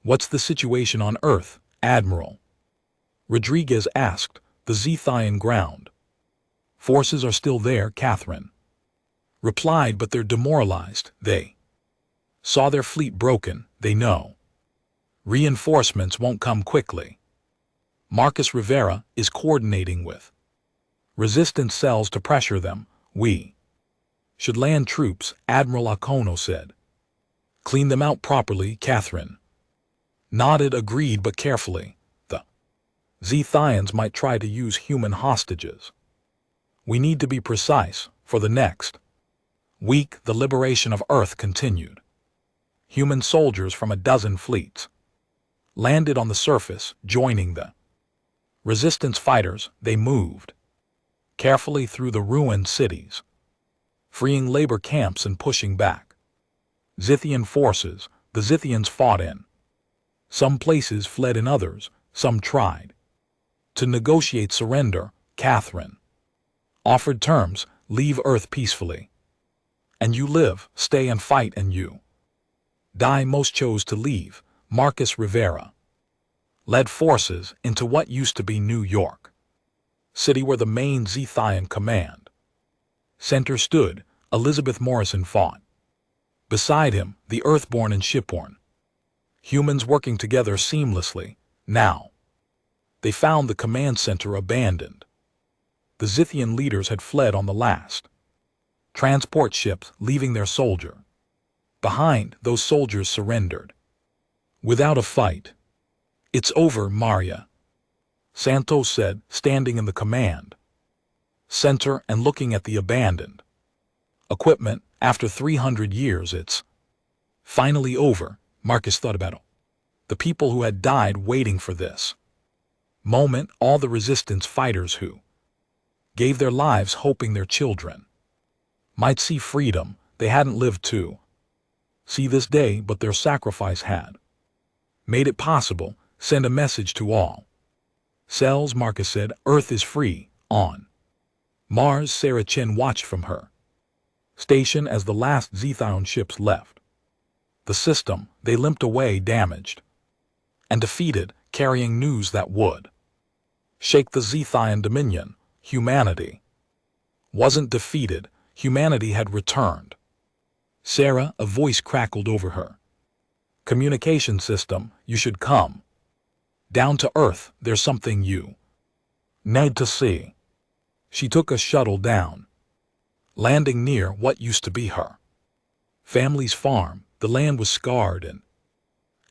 What's the situation on Earth? Admiral Rodriguez asked. The Zethian ground forces are still there, Catherine replied, but they're demoralized. They saw their fleet broken. They know reinforcements won't come quickly. Marcus Rivera is coordinating with resistance cells to pressure them. We should land troops, Admiral Akono said. Clean them out properly. Catherine nodded, agreed, but carefully. The Zethians might try to use human hostages. We need to be precise. For the next week, the liberation of Earth continued. Human soldiers from a dozen fleets landed on the surface, joining the resistance fighters. They moved carefully through the ruined cities, freeing labor camps and pushing back Zethian forces. The Zethians fought in some places, fled in others. Some tried to negotiate surrender. Catherine offered terms: leave Earth peacefully, and you live, stay and fight, and you die. Most chose to leave. Marcus Rivera led forces into what used to be New York City, where the main Zithian command center stood. Elizabeth Morrison fought beside him, the Earthborn and Shipborn humans working together seamlessly. Now they found the command center abandoned. The Zithian leaders had fled on the last transport ships, leaving their soldier behind. Those soldiers surrendered without a fight. It's over, Maria, Santos said, standing in the command center and looking at the abandoned equipment. After 300 years, it's finally over. Marcus thought about it. The people who had died waiting for this moment, all the resistance fighters who gave their lives hoping their children might see freedom. They hadn't lived to see this day, but their sacrifice had made it possible. Send a message to all cells, Marcus said. Earth is free. On Mars, Sarah Chen watched from her station as the last Zithian ships left the system. They limped away, damaged and defeated, carrying news that would shake the Zithian dominion. Humanity wasn't defeated. Humanity had returned. Sarah, a voice crackled over her communication system. You should come down to Earth. There's something you need to see. She took a shuttle down, landing near what used to be her family's farm. The land was scarred and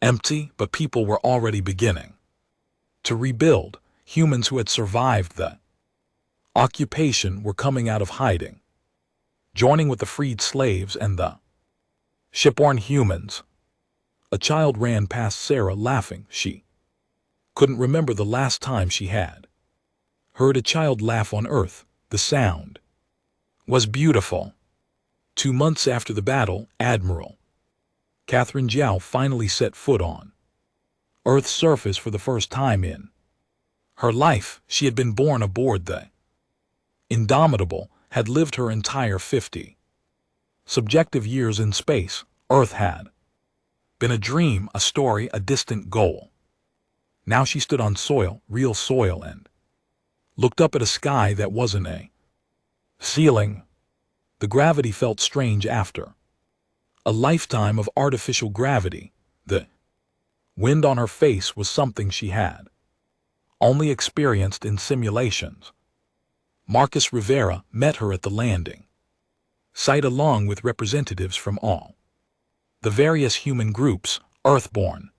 empty, but people were already beginning to rebuild. Humans who had survived the occupation were coming out of hiding, joining with the freed slaves and the shipborne humans. A child ran past Sarah, laughing. She couldn't remember the last time she had heard a child laugh on Earth. The sound was beautiful. 2 months after the battle, Admiral Catherine Zhao finally set foot on Earth's surface for the first time in her life. She had been born aboard the Indomitable, had lived her entire 50 subjective years in space. Earth had been a dream, a story, a distant goal. Now she stood on soil, real soil, and looked up at a sky that wasn't a ceiling. The gravity felt strange after a lifetime of artificial gravity. The wind on her face was something she had only experienced in simulations. Marcus Rivera met her at the landing site along with representatives from all the various human groups: Earthborn,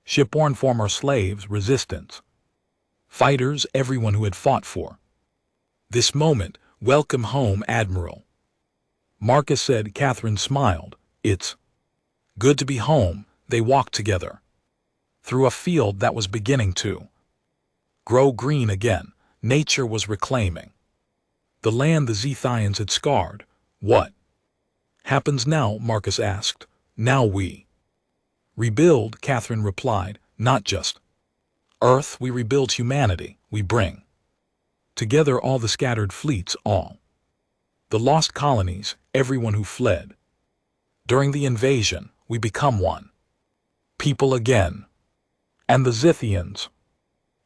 shipborne, former slaves, resistance fighters, everyone who had fought for this moment. Welcome home, Admiral, Marcus said. Catherine smiled. It's good to be home. They walked together through a field that was beginning to grow green again. Nature was reclaiming the land the Zithians had scarred. What happens now? Marcus asked. Now we rebuild, Catherine replied. Not just Earth, we rebuild humanity. We bring together all the scattered fleets, all the lost colonies, everyone who fled during the invasion. We become one people again. And the Zithians.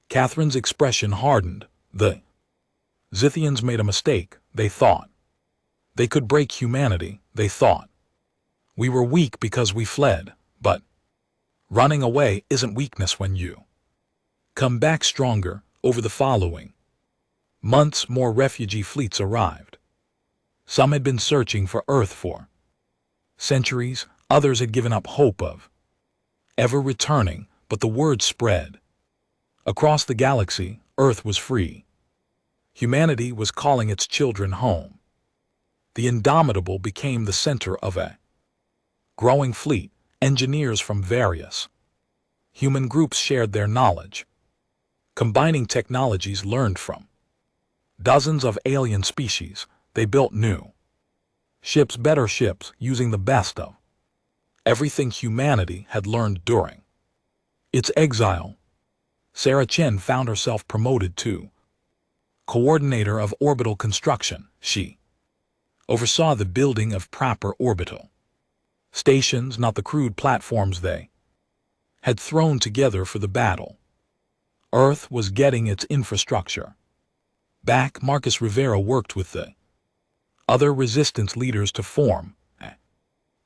Catherine's expression hardened. The Zithians made a mistake. They thought they could break humanity. They thought we were weak because we fled. But running away isn't weakness when you come back stronger. Over the following months, more refugee fleets arrived. Some had been searching for Earth for centuries. Others had given up hope of ever returning. But the word spread across the galaxy. Earth was free. Humanity was calling its children home. The Indomitable became the center of a growing fleet. Engineers from various human groups shared their knowledge, combining technologies learned from dozens of alien species. They built new ships, better ships, using the best of everything humanity had learned during its exile. Sarah Chen found herself promoted to coordinator of orbital construction. She oversaw the building of proper orbital stations, not the crude platforms they had thrown together for the battle. Earth was getting its infrastructure back. Marcus Rivera worked with the other resistance leaders to form a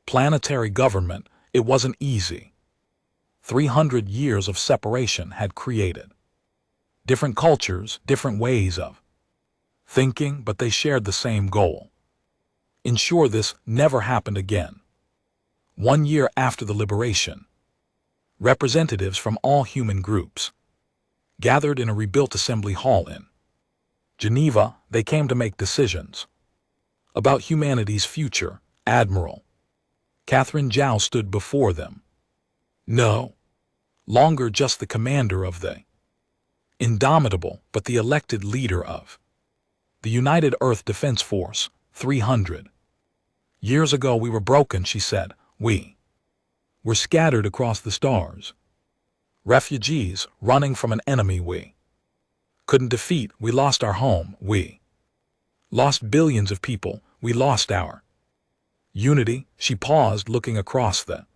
planetary government. It wasn't easy. 300 years of separation had created different cultures, different ways of thinking, but they shared the same goal: ensure this never happened again. 1 year after the liberation, representatives from all human groups gathered in a rebuilt assembly hall in Geneva. They came to make decisions about humanity's future. Admiral Catherine Zhao stood before them. No longer just the commander of the indomitable, but the elected leader of the United Earth Defense Force. 300 years ago we were broken, she said. We were scattered across the stars. Refugees running from an enemy we couldn't defeat. We lost our home. We lost billions of people. We lost our unity. She paused, looking across the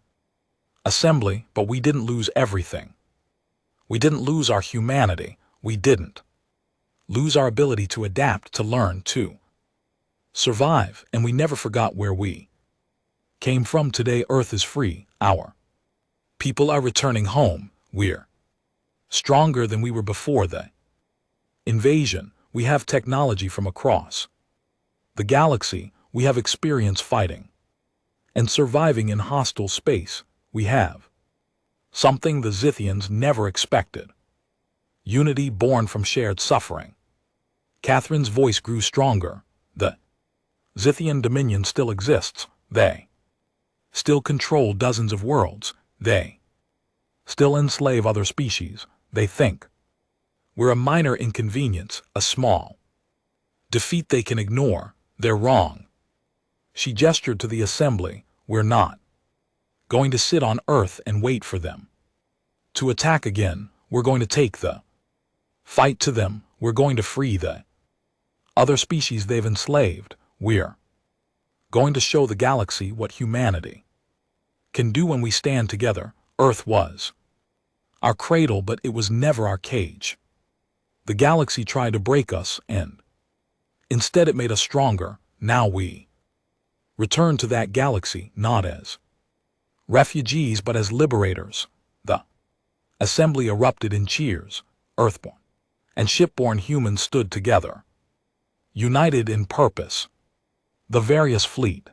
assembly. But we didn't lose everything. We didn't lose our humanity. We didn't lose our ability to adapt, to learn, to survive. And we never forgot where we came from. Today Earth is free. Our people are returning home. We're stronger than we were before the invasion. We have technology from across the galaxy. We have experience fighting and surviving in hostile space. We have something the Zithians never expected: unity born from shared suffering. Catherine's voice grew stronger. The Zithian dominion still exists. They still control dozens of worlds. They still enslave other species. They think we're a minor inconvenience, a small defeat they can ignore. They're wrong. She gestured to the assembly. We're not going to sit on Earth and wait for them to attack again. We're going to take the fight to them. We're going to free the other species they've enslaved. We're going to show the galaxy what humanity can do when we stand together. Earth was our cradle, but it was never our cage. The galaxy tried to break us, and instead it made us stronger. Now we return to that galaxy, not as refugees, but as liberators. The assembly erupted in cheers. Earthborn and shipborne humans stood together, united in purpose. The various fleet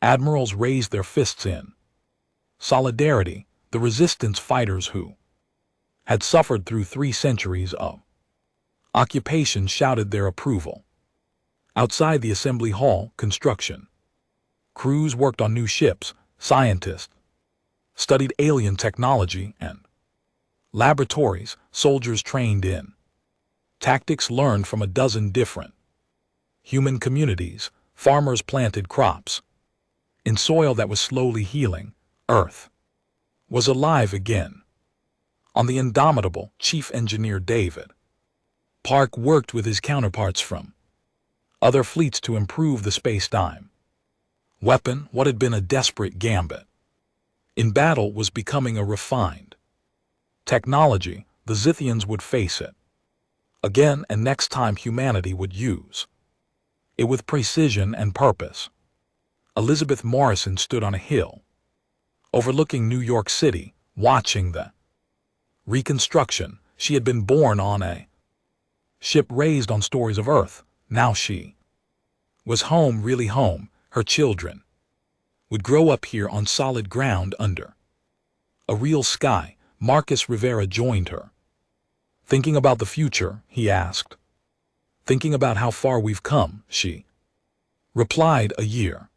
admirals raised their fists in solidarity. The resistance fighters who had suffered through 3 centuries of occupation shouted their approval. Outside the assembly hall, construction crews worked on new ships. Scientists studied alien technology, and laboratories, soldiers trained in tactics learned from a dozen different human communities. Farmers planted crops in soil that was slowly healing. Earth was alive again. On the indomitable, Chief Engineer David Park worked with his counterparts from other fleets to improve the space-time weapon. What had been a desperate gambit in battle was becoming a refined technology. The Zithians would face it again, and next time humanity would use it with precision and purpose. Elizabeth Morrison stood on a hill overlooking New York City, watching the reconstruction. She had been born on a ship raised on stories of Earth. Now she was home, really home. Her children would grow up here on solid ground under a real sky. Marcus Rivera joined her. Thinking about the future, he asked. Thinking about how far we've come, she replied. A year